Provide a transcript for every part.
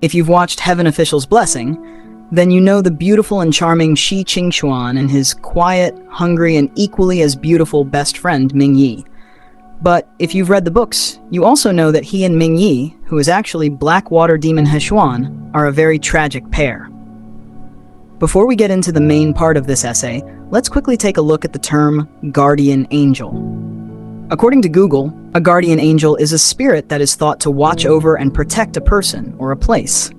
If you've watched Heaven Official's Blessing, then you know the beautiful and charming Shi Qingxuan and his quiet, hungry, and equally as beautiful best friend, Ming Yi. But if you've read the books, you also know that he and Ming Yi, who is actually black water demon He Xuan, are a very tragic pair. Before we get into the main part of this essay, let's quickly take a look at the term guardian angel. According to Google, a guardian angel is a spirit that is thought to watch over and protect a person or a place.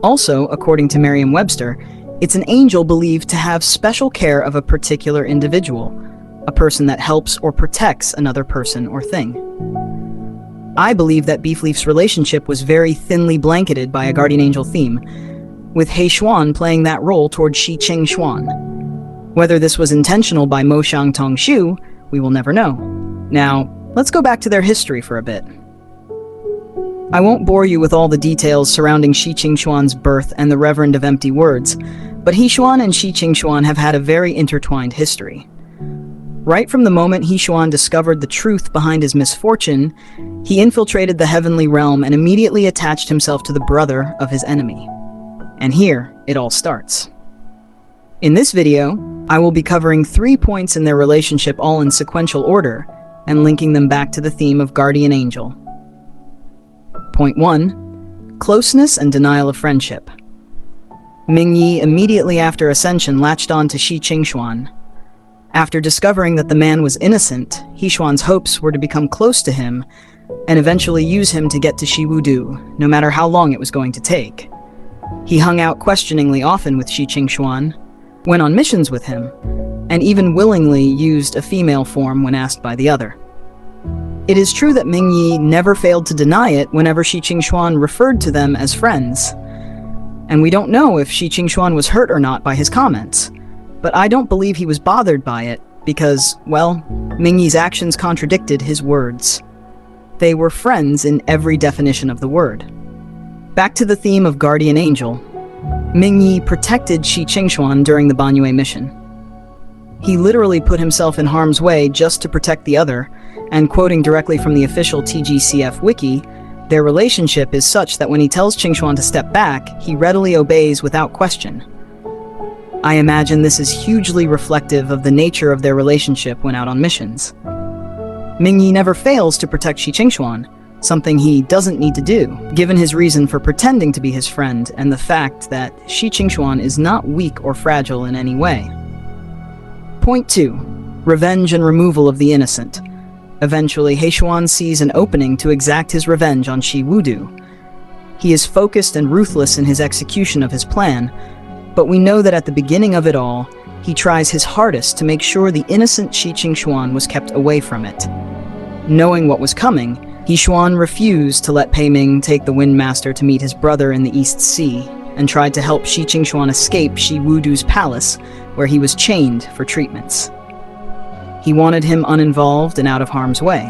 Also, according to Merriam-Webster, it's an angel believed to have special care of a particular individual, a person that helps or protects another person or thing. I believe that beefleaf's relationship was very thinly blanketed by a guardian angel theme, with He Xuan playing that role toward Shi Qingxuan. Whether this was intentional by Mo Xiang Tong Xiu, we will never know. Now, let's go back to their history for a bit. I won't bore you with all the details surrounding Shi Qingxuan's birth and the Reverend of Empty Words, but He Xuan and Shi Qingxuan have had a very intertwined history. Right from the moment He Xuan discovered the truth behind his misfortune, he infiltrated the heavenly realm and immediately attached himself to the brother of his enemy. And here, it all starts. In this video, I will be covering 3 points in their relationship all in sequential order, and linking them back to the theme of guardian angel. Point 1. Closeness and denial of friendship. Ming Yi immediately after ascension latched on to Shi Qingxuan. After discovering that the man was innocent, He Xuan's hopes were to become close to him and eventually use him to get to Shi Wudu, no matter how long it was going to take. He hung out questioningly often with Shi Qingxuan, went on missions with him, and even willingly used a female form when asked by the other. It is true that Ming Yi never failed to deny it whenever Shi Qingxuan referred to them as friends. And we don't know if Shi Qingxuan was hurt or not by his comments, but I don't believe he was bothered by it because, well, Ming Yi's actions contradicted his words. They were friends in every definition of the word. Back to the theme of guardian angel, Ming Yi protected Shi Qingxuan during the Banyue mission. He literally put himself in harm's way just to protect the other, and quoting directly from the official tgcf wiki, their relationship is such that when he tells Qingxuan to step back, he readily obeys without question. I imagine this is hugely reflective of the nature of their relationship when out on missions. Ming Yi never fails to protect Shi Qingxuan, something he doesn't need to do, given his reason for pretending to be his friend and the fact that Shi Qingxuan is not weak or fragile in any way. Point 2. Revenge and removal of the innocent. Eventually, He Xuan sees an opening to exact his revenge on Shi Wudu. He is focused and ruthless in his execution of his plan, but we know that at the beginning of it all, he tries his hardest to make sure the innocent Shi Qingxuan was kept away from it. Knowing what was coming, He Xuan refused to let Pei Ming take the Wind Master to meet his brother in the East Sea, and tried to help Shi Qingxuan escape Shi Wudu's palace, where he was chained for treatments. He wanted him uninvolved and out of harm's way.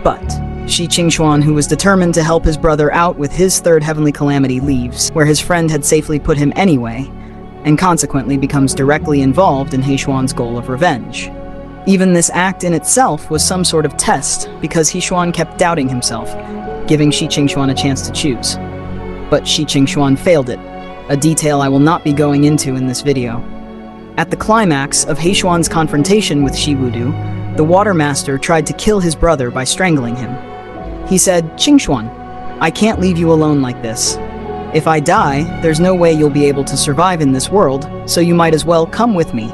But Shi Qingxuan, who was determined to help his brother out with his third heavenly calamity, leaves, where his friend had safely put him anyway, and consequently becomes directly involved in He Xuan's goal of revenge. Even this act in itself was some sort of test, because He Xuan kept doubting himself, giving Shi Qingxuan a chance to choose. But Shi Qingxuan failed it, a detail I will not be going into in this video. At the climax of He Xuan's confrontation with Shi Wudu, the Water Master tried to kill his brother by strangling him. He said, "Qingxuan, I can't leave you alone like this. If I die, there's no way you'll be able to survive in this world, so you might as well come with me."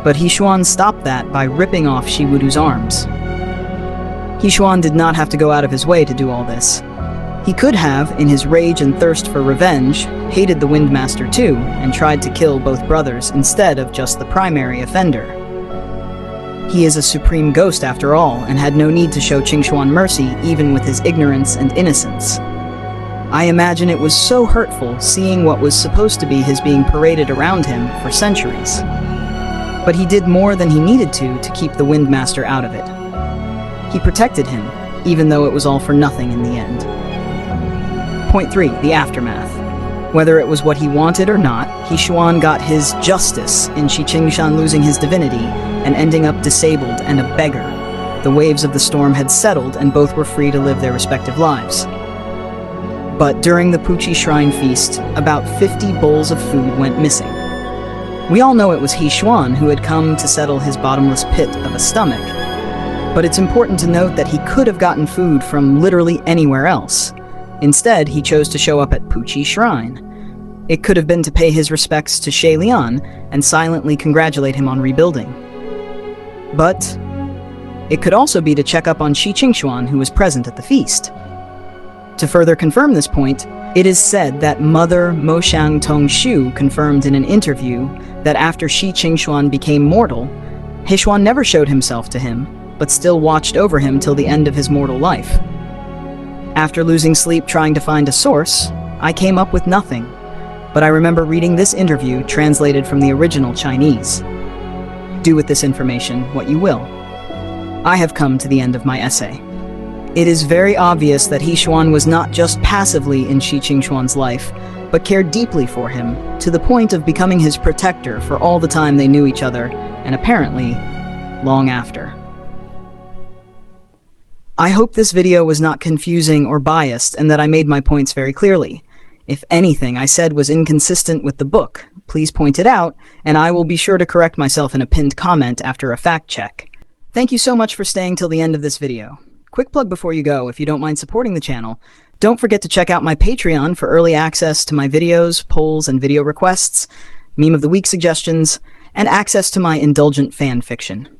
But He Xuan stopped that by ripping off Shi Wudu's arms. He Xuan did not have to go out of his way to do all this. He could have, in his rage and thirst for revenge, hated the Wind Master too, and tried to kill both brothers instead of just the primary offender. He is a supreme ghost after all, and had no need to show Qingxuan mercy even with his ignorance and innocence. I imagine it was so hurtful seeing what was supposed to be his being paraded around him for centuries. But he did more than he needed to keep the Wind Master out of it. He protected him, even though it was all for nothing in the end. Point 3. The aftermath. Whether it was what he wanted or not, He Xuan got his justice in Shi Qingxuan losing his divinity and ending up disabled and a beggar. The waves of the storm had settled and both were free to live their respective lives. But during the Puchi Shrine feast, about 50 bowls of food went missing. We all know it was He Xuan who had come to settle his bottomless pit of a stomach. But it's important to note that he could have gotten food from literally anywhere else. Instead, he chose to show up at Puchi Shrine. It could have been to pay his respects to Shi Lian and silently congratulate him on rebuilding. But it could also be to check up on Shi Qingxuan, who was present at the feast. To further confirm this point, it is said that Mother Mo Xiang Tong Xiu confirmed in an interview that after Shi Qingxuan became mortal, He Xuan never showed himself to him, but still watched over him till the end of his mortal life. After losing sleep trying to find a source, I came up with nothing, but I remember reading this interview translated from the original Chinese. Do with this information what you will. I have come to the end of my essay. It is very obvious that He Xuan was not just passively in Shi Qingxuan's life, but cared deeply for him, to the point of becoming his protector for all the time they knew each other, and apparently, long after. I hope this video was not confusing or biased and that I made my points very clearly. If anything I said was inconsistent with the book, please point it out, and I will be sure to correct myself in a pinned comment after a fact check. Thank you so much for staying till the end of this video. Quick plug before you go, if you don't mind supporting the channel, don't forget to check out my Patreon for early access to my videos, polls, and video requests, meme of the week suggestions, and access to my indulgent fan fiction.